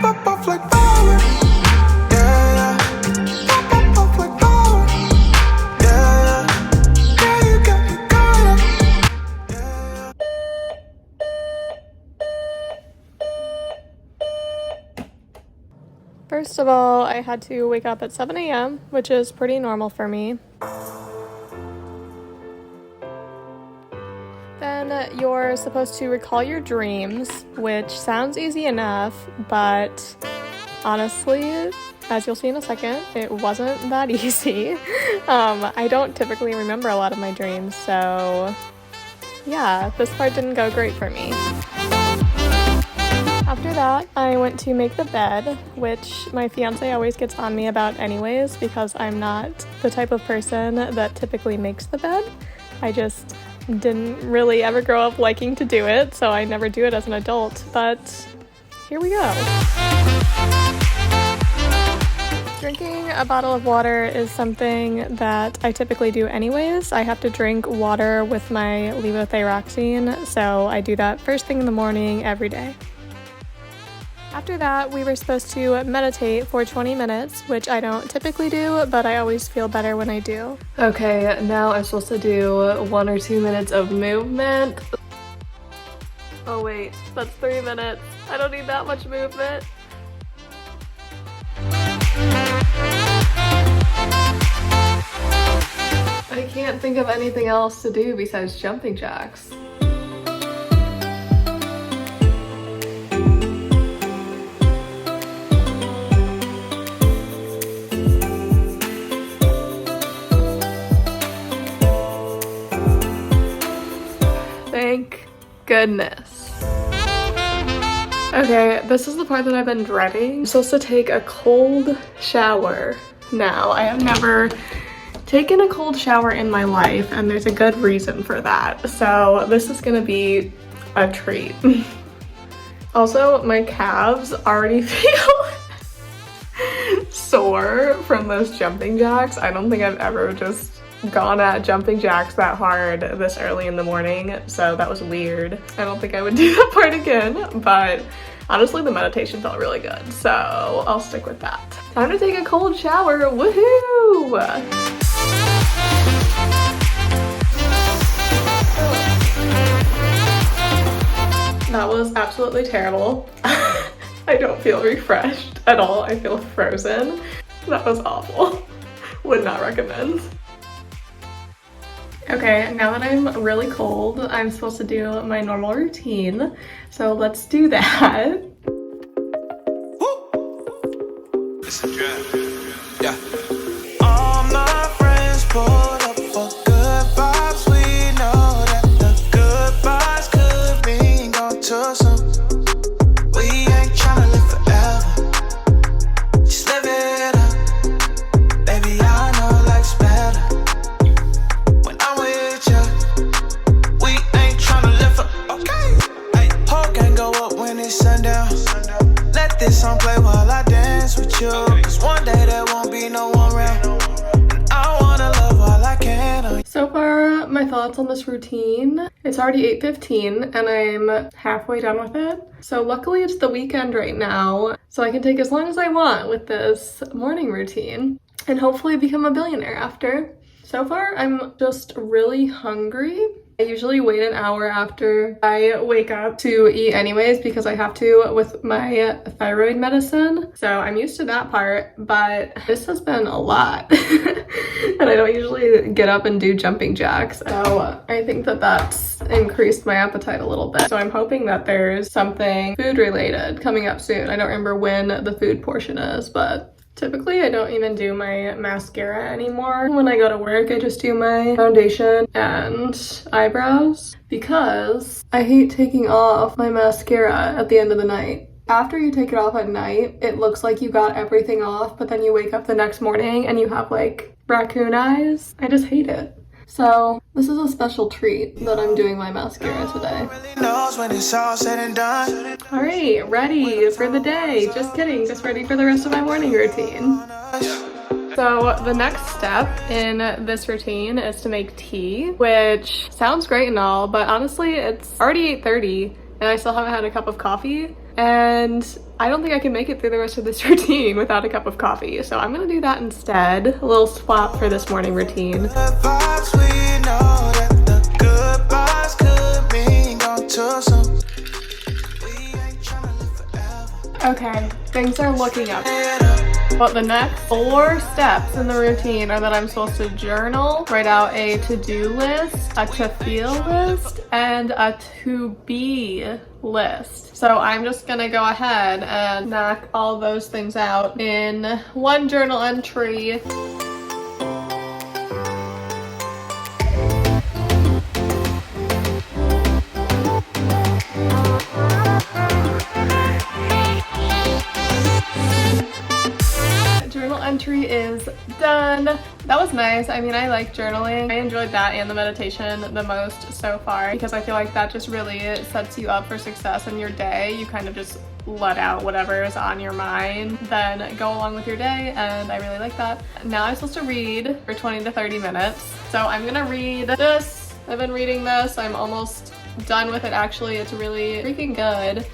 pop off like fireworks. Yeah, yeah. Pop off like fireworks. Yeah, yeah. Girl, you got me caught up. Yeah, yeah. First of all, I had to wake up at 7 a.m., which is pretty normal for me. Then you're supposed to recall your dreams, which sounds easy enough, but honestly, as you'll see in a second, it wasn't that easy. I don't typically remember a lot of my dreams, so yeah, this part didn't go great for me. After that, I went to make the bed, which my fiance always gets on me about anyways, because I'm not the type of person that typically makes the bed. I just didn't really ever grow up liking to do it, so I never do it as an adult, but here we go. Drinking a bottle of water is something that I typically do anyways. I have to drink water with my levothyroxine, so I do that first thing in the morning every day. After that, we were supposed to meditate for 20 minutes, which I don't typically do, but I always feel better when I do. Okay, now I'm supposed to do 1 or 2 minutes of movement. Oh wait, that's 3 minutes. I don't need that much movement. I can't think of anything else to do besides jumping jacks. Thank goodness. Okay, this is the part that I've been dreading. I'm supposed to take a cold shower now. I have never taken a cold shower in my life, and there's a good reason for that. So this is gonna be a treat. Also, my calves already feel sore from those jumping jacks. I don't think I've ever just gone at jumping jacks that hard this early in the morning, so that was weird. I don't think I would do that part again, but honestly the meditation felt really good, so I'll stick with that. Time to take a cold shower, woohoo! That was absolutely terrible. I don't feel refreshed at all. I feel frozen. That was awful. Would not recommend. Okay, now that I'm really cold, I'm supposed to do my normal routine. So let's do that. It's a draft. Yeah. All my friends pulled up for good vibes. We know that the good vibes could mean going to some. We ain't tryna live forever. Just live it up. Baby, I know life's better. When I'm with ya, we ain't tryna live for. Okay. Hey, whole gang go up when it's sundown. Let this song play while I dance with you. Cause one day there won't be no one around. And I wanna love while I can. So far, my thoughts on this routine. It's already 8:15 and I'm halfway done with it. So luckily it's the weekend right now, so I can take as long as I want with this morning routine and hopefully become a billionaire after. So far, I'm just really hungry. I usually wait an hour after I wake up to eat anyways because I have to with my thyroid medicine. So I'm used to that part, but this has been a lot. And I don't usually get up and do jumping jacks. So I think that that's increased my appetite a little bit. So I'm hoping that there's something food related coming up soon. I don't remember when the food portion is, but typically, I don't even do my mascara anymore. When I go to work, I just do my foundation and eyebrows because I hate taking off my mascara at the end of the night. After you take it off at night, it looks like you got everything off, but then you wake up the next morning and you have like raccoon eyes. I just hate it. So this is a special treat that I'm doing my mascara today. All right, ready for the day. Just kidding, just ready for the rest of my morning routine. So the next step in this routine is to make tea, which sounds great and all, but honestly it's already 8:30 and I still haven't had a cup of coffee. and I don't think I can make it through the rest of this routine without a cup of coffee. So I'm gonna do that instead. A little swap for this morning routine. Okay, things are looking up. But the next 4 steps in the routine are that I'm supposed to journal, write out a to-do list, a to-feel list, and a to-be list. So I'm just gonna go ahead and knock all those things out in one journal entry. Entry is done. That was nice. I mean, I like journaling. I enjoyed that and the meditation the most so far because I feel like that just really sets you up for success in your day. You kind of just let out whatever is on your mind, then go along with your day, and I really like that. Now I'm supposed to read for 20 to 30 minutes. So I'm gonna read this. I've been reading this. I'm almost done with it actually. It's really freaking good.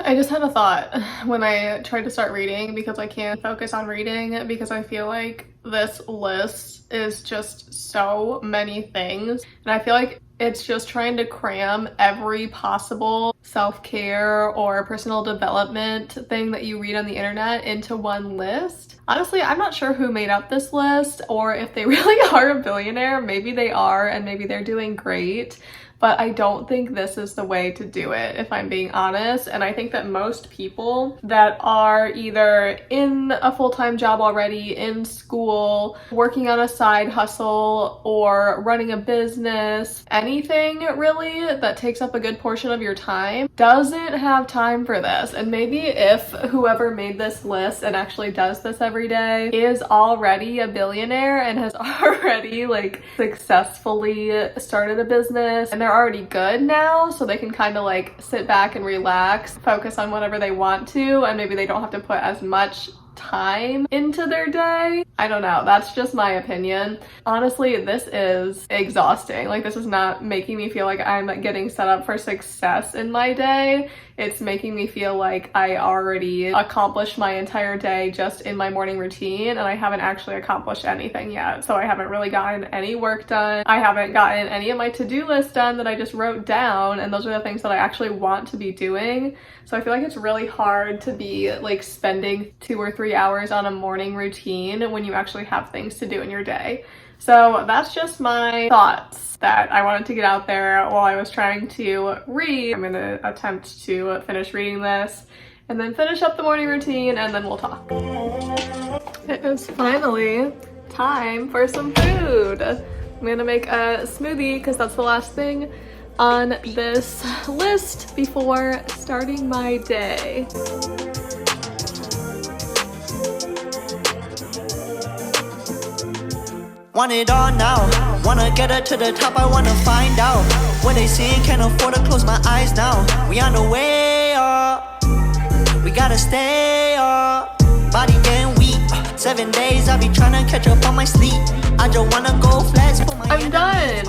I just had a thought when I tried to start reading because I can't focus on reading because I feel like this list is just so many things, and I feel like it's just trying to cram every possible self-care or personal development thing that you read on the internet into one list. Honestly, I'm not sure who made up this list or if they really are a billionaire. Maybe they are, and maybe they're doing great. But I don't think this is the way to do it, if I'm being honest. And I think that most people that are either in a full-time job already, in school, working on a side hustle, or running a business, anything really that takes up a good portion of your time, doesn't have time for this. And maybe if whoever made this list and actually does this every day is already a billionaire and has already like successfully started a business and they're already good now, so they can kind of like sit back and relax, focus on whatever they want to, and maybe they don't have to put as much time into their day. I don't know, that's just my opinion. Honestly, this is exhausting. Like, this is not making me feel like I'm getting set up for success in my day. It's making me feel like I already accomplished my entire day just in my morning routine, and I haven't actually accomplished anything yet. So I haven't really gotten any work done. I haven't gotten any of my to-do list done that I just wrote down, and those are the things that I actually want to be doing. So I feel like it's really hard to be like spending 2 or 3 hours on a morning routine when you actually have things to do in your day. So that's just my thoughts that I wanted to get out there while I was trying to read. I'm gonna attempt to finish reading this and then finish up the morning routine, and then we'll talk. It is finally time for some food. I'm gonna make a smoothie because that's the last thing on this list before starting my day. Want it all now, wanna get her to the top, I wanna find out what they seeing, can't afford to close my eyes now. We on the way up, we gotta stay up, body getting weak, 7 days I be trying to catch up on my sleep. I just wanna go flex for my I'm done.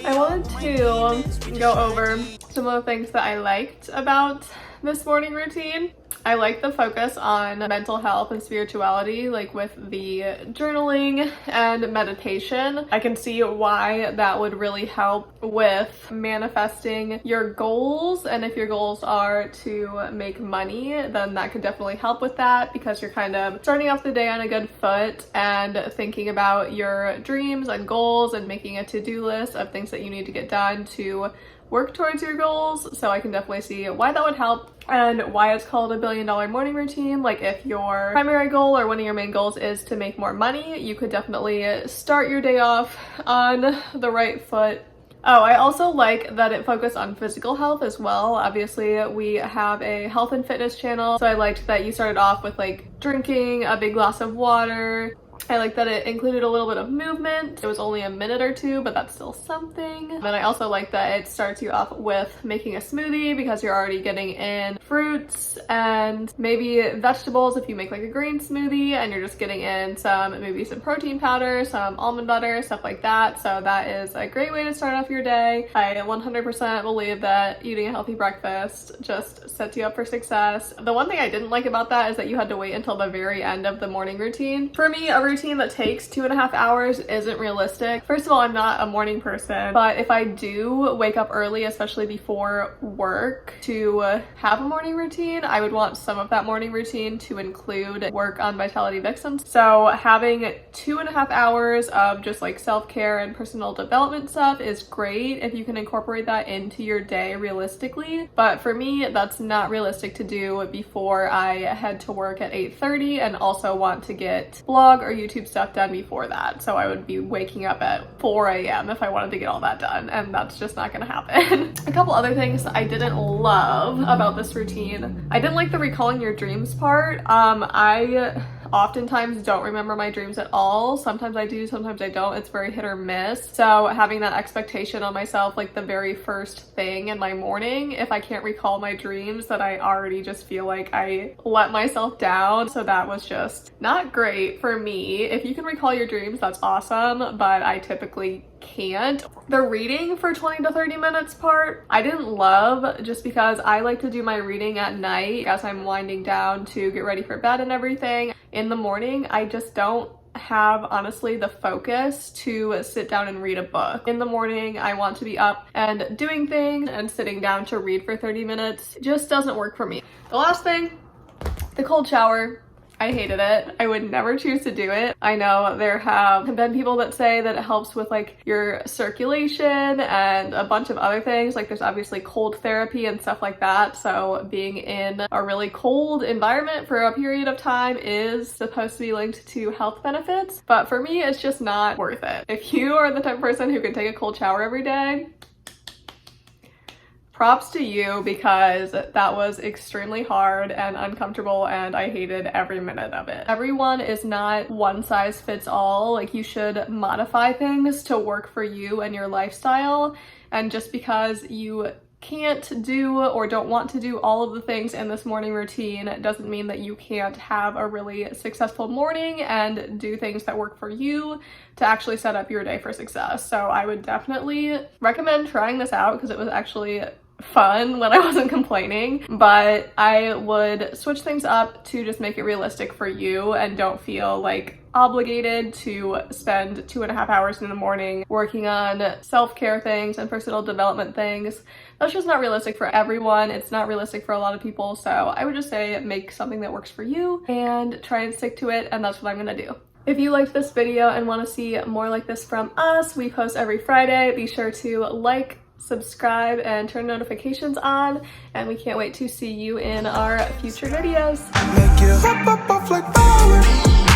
I wanted to go over some of the things that I liked about this morning routine. I like the focus on mental health and spirituality, like with the journaling and meditation. I can see why that would really help with manifesting your goals. And if your goals are to make money, then that could definitely help with that, because you're kind of starting off the day on a good foot and thinking about your dreams and goals and making a to-do list of things that you need to get done to work towards your goals. So I can definitely see why that would help and why it's called a $1 billion morning routine. Like, if your primary goal or one of your main goals is to make more money, you could definitely start your day off on the right foot. Oh, I also like that it focused on physical health as well. Obviously, we have a health and fitness channel, so I liked that you started off with like drinking a big glass of water I like that it included a little bit of movement. It was only a minute or two, but that's still something. And I also like that it starts you off with making a smoothie because you're already getting in fruits and maybe vegetables if you make like a green smoothie, and you're just getting in maybe some protein powder, some almond butter, stuff like that. So that is a great way to start off your day. I 100% believe that eating a healthy breakfast just sets you up for success. The one thing I didn't like about that is that you had to wait until the very end of the morning routine. For me, a routine that takes 2.5 hours isn't realistic. First of all, I'm not a morning person, but if I do wake up early, especially before work, to have a morning routine, I would want some of that morning routine to include work on Vitality Vixens. So having 2.5 hours of just like self-care and personal development stuff is great if you can incorporate that into your day realistically. But for me, that's not realistic to do before I head to work at 8:30 and also want to get blog or YouTube stuff done before that. So I would be waking up at 4 a.m. if I wanted to get all that done, and that's just not gonna happen. A couple other things I didn't love about this routine. I didn't like the recalling your dreams part. I oftentimes don't remember my dreams at all. Sometimes I do, sometimes I don't. It's very hit or miss. So having that expectation on myself, like the very first thing in my morning, if I can't recall my dreams, that I already just feel like I let myself down. So that was just not great for me. If you can recall your dreams, that's awesome, but I typically can't. The reading for 20 to 30 minutes part, I didn't love, just because I like to do my reading at night as I'm winding down to get ready for bed and everything. In the morning, I just don't have, honestly, the focus to sit down and read a book. In the morning, I want to be up and doing things, and sitting down to read for 30 minutes just doesn't work for me. The last thing, the cold shower. I hated it. I would never choose to do it. I know there have been people that say that it helps with like your circulation and a bunch of other things. Like there's obviously cold therapy and stuff like that. So being in a really cold environment for a period of time is supposed to be linked to health benefits. But for me, it's just not worth it. If you are the type of person who can take a cold shower every day, props to you, because that was extremely hard and uncomfortable, and I hated every minute of it. Everyone is not one size fits all. Like, you should modify things to work for you and your lifestyle. And just because you can't do or don't want to do all of the things in this morning routine doesn't mean that you can't have a really successful morning and do things that work for you to actually set up your day for success. So I would definitely recommend trying this out, because it was actually fun when I wasn't complaining, but I would switch things up to just make it realistic for you, and don't feel like obligated to spend 2.5 hours in the morning working on self-care things and personal development things. That's just not realistic for everyone. It's not realistic for a lot of people. So I would just say make something that works for you and try and stick to it, and that's what I'm gonna do. If you liked this video and want to see more like this from us, we post every Friday. Be sure to like, subscribe, and turn notifications on, and we can't wait to see you in our future videos. Make you hop up off like Byeee.